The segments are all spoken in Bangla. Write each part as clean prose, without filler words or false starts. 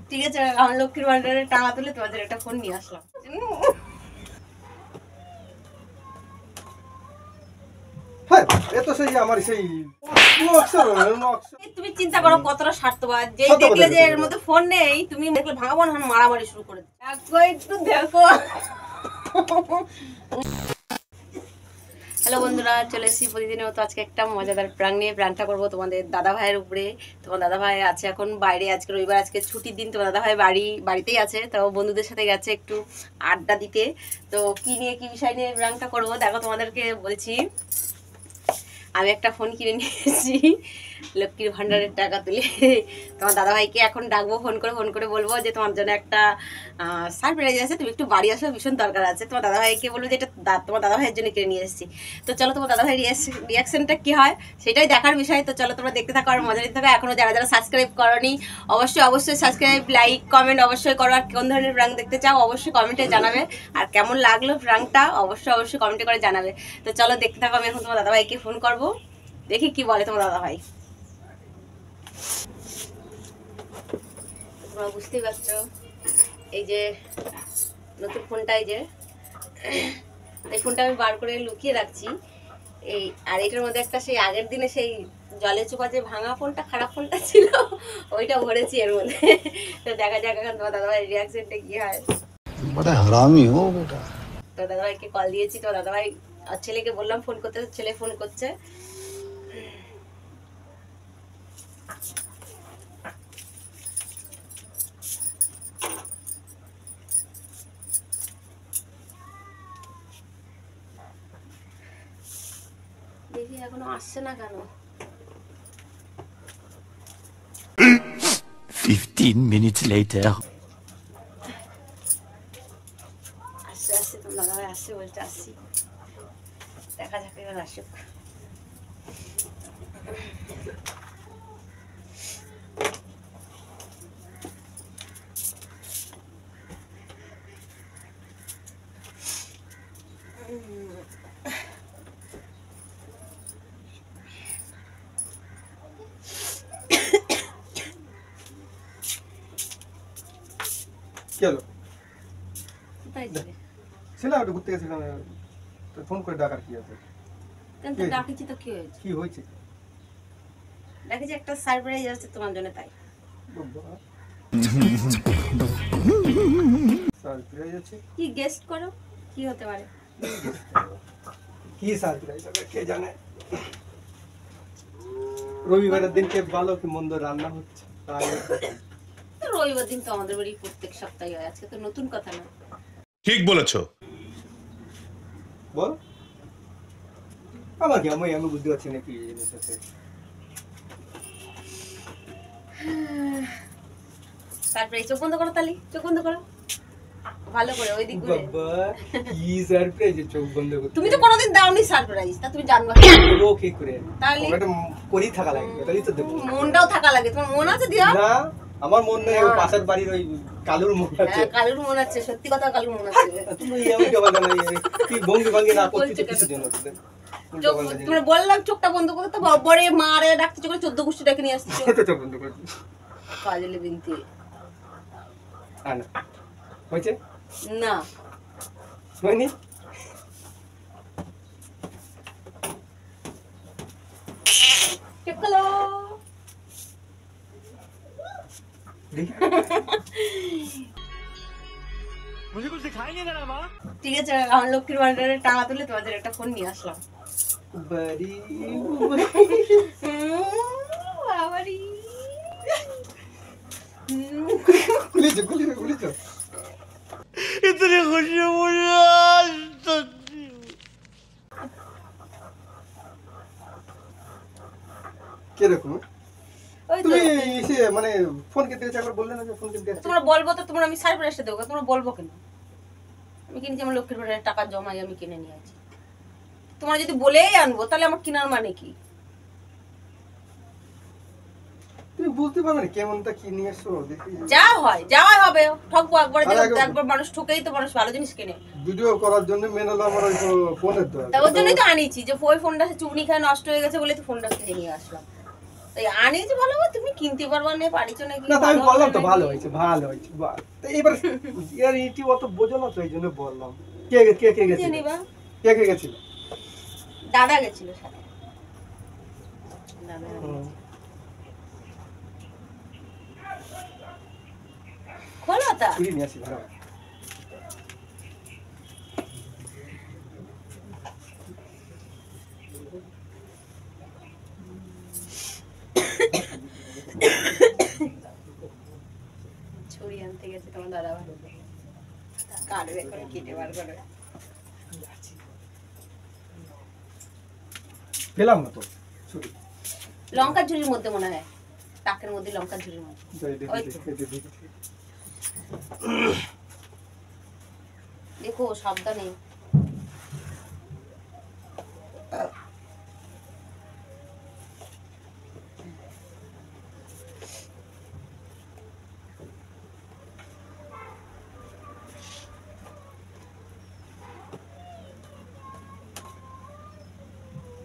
ঠিক আছে, আমার লক্ষ্মীর ভান্ডারের টাকা তুলে তোমাদের একটা ফোন নিয়ে আসলাম। হ্যাঁ, এ তো সেই আমার সেই তুমি চিন্তা করো কতটা স্বার্থবাদ, যে দেখলে যে এর মধ্যে ফোন নেই, তুমি দেখলে ভাঙাবো না, মারামারি শুরু করে দেখো, একটু দেখো। হ্যালো বন্ধুরা, চলে এসেছি প্রতিদিনের মতো আজকে একটা মজাদার প্রাং নিয়ে। প্রাংটা করবো তোমাদের দাদা ভাইয়ের উপরে। তোমার দাদা ভাই আছে এখন বাইরে, আজকে রবিবার, আজকে ছুটির দিন। তোমার দাদা ভাই বাড়িতেই আছে, তো বন্ধুদের সাথে গেছে একটু আড্ডা দিতে। তো কি নিয়ে কি বিষয় নিয়ে প্রাংটা করবো দেখো, তোমাদেরকে বলছি। আমি একটা ফোন কিনে নিয়েছি লক্ষ্মীর ভান্ডারের টাকা তুলে। তোমার দাদাভাইকে এখন ডাকবো, ফোন করে বলবো যে তোমার জন্য একটা সারপ্রাইজ আছে, তুমি একটু বাড়ি আসো, ভীষণ দরকার আছে। তোমার দাদাভাইকে বলবো যে এটা তোমার দাদাভাইয়ের জন্য কিনে নিয়ে এসেছি। তো চলো তোমার দাদাভাইয়ের রিয়াকশনটা কী হয় সেটাই দেখার বিষয়। তো চলো তোমরা দেখতে থাকো আর মজা নিতে থাকো। এখনও যারা সাবস্ক্রাইব করোনি অবশ্যই সাবস্ক্রাইব, লাইক, কমেন্ট অবশ্যই করো। আর কোন ধরনের প্রাং দেখতে চাও অবশ্যই কমেন্টে জানাবে। আর কেমন লাগলো প্রাংটা অবশ্যই কমেন্টে করে জানাবে। তো চলো দেখতে থাকো। আমি এখন তোমার দাদাভাইকে ফোন করবো, দেখি কি বলে তোমার দাদা ভাই। তোমরা বুঝতেই পারছো, এই যে নতুন ফোনটা, এই ফোনটা আমি বার করে লুকিয়ে রাখছি। এই আর এটার মধ্যে একটা সেই আগের দিনে সেই জলে চোপা যে ভাঙা ফোনটা, খারাপ ফোনটা ছিল, ওইটা ভরেছি এর মধ্যে। তো দেখা যাক এখন তোমার দাদা ভাইয়ের রিয়াকশনটা কি হয়। বড় হারামি হো বেটা। তো দাদা ভাইকে কল দিয়েছি, তো দাদা ভাই আর ছেলেকে বললাম ফোন করতে, ছেলে ফোন করছে। দেখি এখনো আসছে না কেন। 15 minutes later. আসছে তোমার দাদা ভাই আসছে বলছে, আসছি, দেখা যাক এবার আসুক। কি হলো? কোথায় ছিলে? ছিলাম একটু ঘুরতে গেছিলাম, ফোন করে ডাকার কি আছে? কেন তো ডাকিছি, তো কি হয়েছে? কি হয়েছে? ডাকিছি একটা সারপ্রাইজ আছে তোমার জন্য, তাই। সারপ্রাইজ আছে? কি গেস্ট করো, কি হতে পারে? কি সারপ্রাইজ হবে কে জানে। রবিবারের দিনকে ভালো কি মন্দ রান্না হচ্ছে, তাই রবিবার দিন তো আমাদের বাড়ি প্রত্যেক সপ্তাহে হয়, আজকে তো নতুন কথা না। ঠিক বলেছো। বল আমার কি, আমি বুঝতে পারছি না কি জিনিস আছে। সারপ্রাইজ, চোখ বন্ধ করো তালি, চোখ বন্ধ করো ভালো করে, ওই দিক ঘুরে। বাবা কি সারপ্রাইজ, চোখ বন্ধ করতে? তুমি তো কোনোদিন দাওনি সারপ্রাইজ, তা তুমি জানবা ও কি করে? তাহলে ওটা করি থাকা লাগে, তাহলে তো দেব। মনটাও থাকা লাগে, তোমার মন আছে দিয়া? না আমার মন নেই, ওই পাশের বাড়ির ওই কালুর মন আছে। হ্যাঁ, কালুর মন আছে, সত্যি কথা কালুর মন আছে। তুমি এই উল্টো না কি ভঙ্গি ভঙ্গি না করতে কিছু জন্য তুমি বললাম চোখটা বন্ধ করতে, তো বড়ে মারে ডাকতে চোখে 14 গোষ্ঠী ডাকে নিয়ে আসছে। চোখ বন্ধ করে কাজলে বিনতি না হয়েছে না হয়নি। চলো ঠিক আছে, আমার লক্ষ্মীর ভান্ডারের টাকা তুলে তোমাদের একটা ফোন নিয়ে আসলাম। বাড়ি বাবারি খুলেছো इतनी खुशी मुझे आज तक কিরকম? ওই তো তুমি এসে মানে ফোন কিনতে গেছে, একবার বললে না যে ফোন কিনতে গেছে? তোমরা বলবো তো, তোমরা আমি সারপ্রাইজটা দেবো, তোমরা বলবো কেন? আমি কিনেছি, আমার লক্ষ্মীর ভান্ডারের টাকা জমাই আমি কিনে নিয়ে আছি। তোমরা যদি বলেই আনবো তাহলে আমার কেনার মানে কি? তুমি বুঝতে পারবে না কেমনটা কি নিয়ে এসছো, দেখি যা হয় যাওয়াই হবে, ঠকবো একবার, একবার মানুষ ঠকেই তো মানুষ ভালো জিনিস কেনে। ভিডিও করার জন্য মেন হলো আমার ওই ফোনের দরকার। তা ওর জন্যই তো আনিছি, যে ওই ফোনটা চুগনি খায় নষ্ট হয়ে গেছে বলে তো ফোনটা কিনে নিয়ে আসলাম। এই আনিয়েছি ভালো হবে, তুমি কিনতে পারবা না, পারিছো নাকি? না তো আমি ভালো বললাম হবে তো নাকি? ভালো হয়েছে ভালো হয়েছে তো এবার ইয়ার ইটি অত বোঝো না তো এই জন্য বললাম। কে কে কে বুঝে গেছিল? নিবা। কে গেছিল? দাদা গেছিল সাথে। দাদা হুম। খোলো তা। চুরি নিয়ে আসি ভালো। ছুরি আনতে গেছে তোমার দাদা ভাই, কাটবে করে কেটে বার করে। পেলাম না তো চুরি। লঙ্কার ঝুড়ির মধ্যে মনে হয়, টাকের মধ্যে, লঙ্কার ঝুড়ির মধ্যে। যাই দেখি ওই তো। দেখি দেখি। দেখো সাবধানে।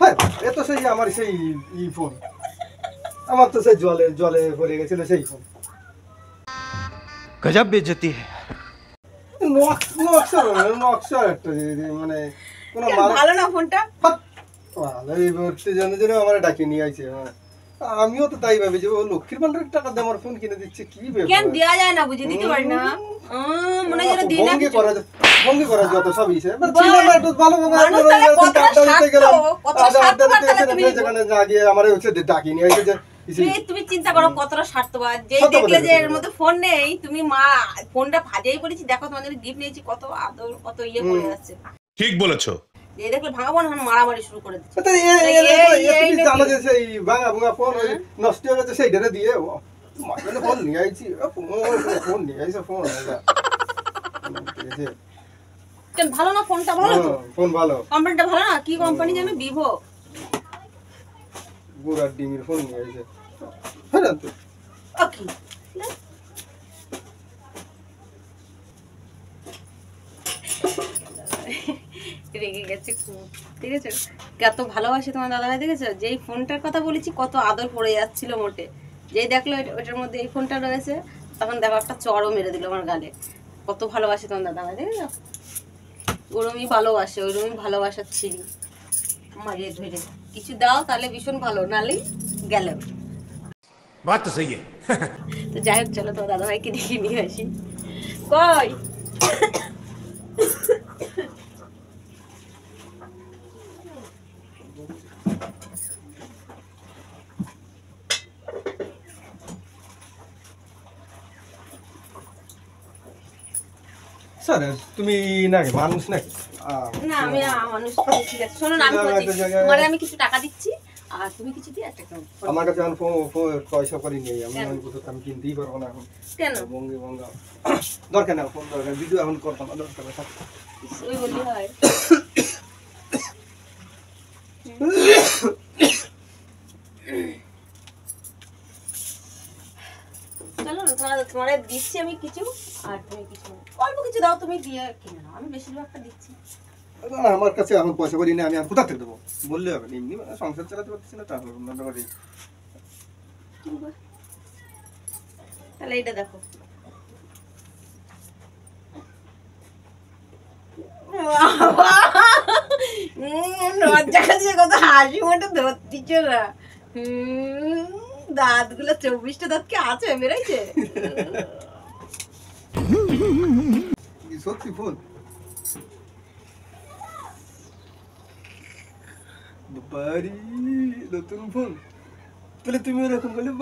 হ্যাঁ এ তো সেই আমার সেই ফোন, আমার তো সেই জলে জলে পড়ে গেছিল সেই ফোন। गजब बेइज्जती है। নকশা একটা মানে কোনো ভালো না ফোনটা? ভালো এই ভর্তি জন্য জন্য আমার ডাকি নিয়ে আইছে। হ্যাঁ আমিও তো তাই ভাবি যে ও লক্ষ্মীর ভান্ডারের টাকা দিয়ে আমার ফোন কিনে দিচ্ছে, কি কেন ব্যাপার? দেয়া যায় না, বুঝে দিতে পারি না? মনে হয় যেন দিই না কিছু। ভঙ্গি করা যত সবই সে বাহ! ছিলাম একটু ভালোভাবে মানুষ তাহলে কতটা স্বার্থপর তাহলে তুমি। যেখানে না গিয়ে আমার হচ্ছে ডাকি নিয়ে আইছে যে তুমি চিন্তা করো কতটা স্বার্থবাদ, যেই সত্যি দেখলে কথা যে এর বলেছো। মধ্যে ফোন নেই, তুমি মা ফোনটা ভাজেই বলেছি, দেখো তোমাদের গিফট নিয়েছি, কত আদর কত ইয়ে করে যাচ্ছে। ঠিক বলেছো। যে দেখলে ভাঙাবো না, এখন মারামারি শুরু করে দিচ্ছে। তো তুমি জানো যে সেই ভাঙা ভাঙা ফোন ওই নষ্ট হয়ে গেছে সেই ডেরে দিয়ে মানে ফোন নিয়ে আইছি ফোন নিয়ে আইছে ফোন কেন ভালো না ফোনটা? ভালো তো, ফোন ভালো, কোম্পানিটা ভালো না? কি কোম্পানি জানো? ভিভো। গুড়ার ডিমির ফোন নিয়ে আইছে। হ্যাঁ না তো ওকে রেগে গেছে খুব, ঠিক আছে? কত ভালোবাসে তোমার দাদা ভাই, দেখেছো? যেই ফোনটার কথা বলেছি কত আদর পড়ে যাচ্ছিল মোটে, যেই দেখলো ওটার মধ্যে এই ফোনটা রয়েছে, তখন দেখো একটা চড়ও মেরে দিল আমার গালে। কত ভালোবাসে তোমার দাদা ভাই, দেখেছো? ওরমই ভালোবাসে, ওরমই ভালোবাসার ছিরি মারিয়ে ধরে। কিছু দাও তাহলে ভীষণ ভালো, নালেই গেল। बात तो सही है। তো যাই হোক, চলো তোমার দাদা ভাইকে দেখে নিয়ে আসি। কই স্যার তুমি নাকি মানুষ নাকি? না আমি মানুষ, ঠিক আছে শোনো না, আমি বলছি তোমারে আমি কিছু টাকা দিচ্ছি, আর তুমি কিছু দিয়ে একটা phone আমার কাছে এখন পয়সা করি নেই, আমি কোথাও আমি কিনতেই পারবো না এখন। কেন? ভঙ্গি ভঙ্গা দরকার না, ফোন দরকার, ভিডিও এখন করতাম না, দরকার না। ওই বললি হয়। চলো না, তোমারে দিচ্ছি আমি কিছু, আর তুমি কিছু অল্প কিছু দাও, তুমি দিয়ে কিনে নাও, আমি বেশিরভাগটা দিচ্ছি। না, আমার কাছে এখন পয়সা করি না, আমি আর কোথা থেকে দেবো বললে হবে না, এমনি মানে সংসার চালাতে পারতেছি না, তাহলে অন্য করি। তাহলে এটা দেখো, লজ্জা খাচ্ছে, কত হাসি মোটে ধরতিছ না। দাঁত গুলো 24টা দাঁত কি আছে, বেরোইছে? সত্যি ফোন বাড়ি নতুন ফোন, তাহলে তুমি এরকম বলে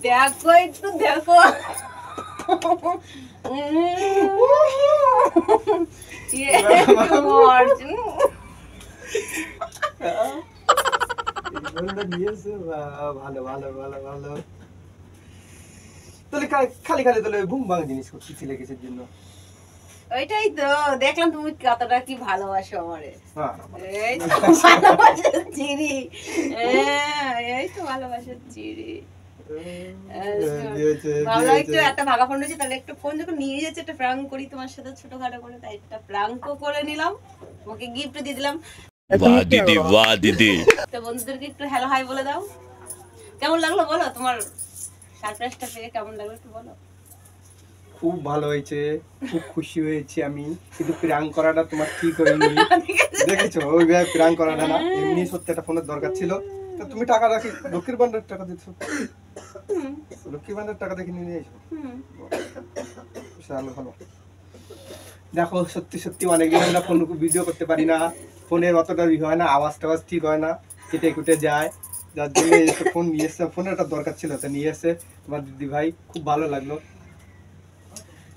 দেখো একটু দেখো, ভালো ভালো ভালো ভালো। তাহলে খালি খালি তাহলে বুম ভাঙ জিনিস করছি ছেলে কিসের জন্য? ওইটাই তো দেখলাম তুমি কতটা কি ভালোবাসো আমারে। হ্যাঁ এই তো ভালোবাসার চিড়ি, এই তো ভালোবাসার চিড়ি। ভালো একটু একটা ভাগা ফোন রয়েছে, তাহলে একটা ফোন যখন নিয়ে যাচ্ছে একটা প্রাঙ্ক করি তোমার সাথে ছোটখাটো করে, তাই একটা প্রাঙ্কও করে নিলাম, তোমাকে গিফট দিয়ে দিলাম। वाह दीदी वाह दीदी তো বন্ধুদেরকে একটু হ্যালো হাই বলে দাও। কেমন লাগলো বলো, তোমার সারপ্রাইজটা পেয়ে কেমন লাগলো একটু বলো। খুব ভালো হয়েছে, খুব খুশি হয়েছি আমি, কিন্তু প্র্যাঙ্ক করাটা তোমার ঠিক হয়নি। দেখেছো ওইভাবে প্র্যাঙ্ক করাটা না, এমনি সত্যি একটা ফোনের দরকার ছিল। তো তুমি টাকা রাখি লক্ষ্মীর ভান্ডারের টাকা দিচ্ছ, লক্ষ্মীর ভান্ডারের টাকা দেখে নিয়ে এসো। বিশাল ভালো। দেখো সত্যি সত্যি অনেকদিন আমরা ফোন ভিডিও করতে পারি না, ফোনের অতটা হয় না, আওয়াজ টাওয়াজ ঠিক হয় না, কেটে কুটে যায়, যার জন্য এসে ফোন নিয়ে এসছে, ফোনের একটা দরকার ছিল তো নিয়ে এসে তোমার দিদি ভাই, খুব ভালো লাগলো,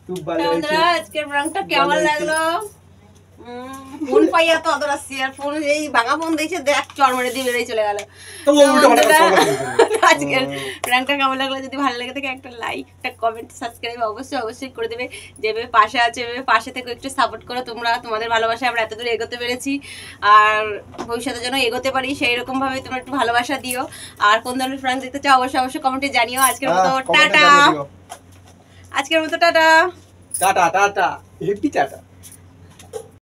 খুব ভালো হয়েছে। বন্ধুরা আজকের প্র্যাঙ্কটা কেমন লাগলো? ফোন পাইয়া তো অদর আসছি, আর ফোন এই ভাঙা ফোন দেখছে দেখ চড় মেরে দিয়ে বেরিয়ে চলে গেল। তো উল্টো পাল্টা কথা বলবে। আজকের প্র্যাঙ্কটা কেমন লাগলো? যদি ভালো লাগে থাকে একটা লাইক, একটা কমেন্ট, সাবস্ক্রাইব অবশ্যই করে দেবে। যেভাবে পাশে আছে এভাবে পাশে থেকে একটু সাপোর্ট করো তোমরা, তোমাদের ভালোবাসায় আমরা এত দূর এগোতে পেরেছি, আর ভবিষ্যতে যেন এগোতে পারি সেই রকম ভাবে তোমরা একটু ভালোবাসা দিও। আর কোন ধরনের প্র্যাঙ্ক দেখতে চাও অবশ্যই কমেন্টে জানিও। আজকের মতো টাটা, আজকের মতো tata. Tata tata, happy tata.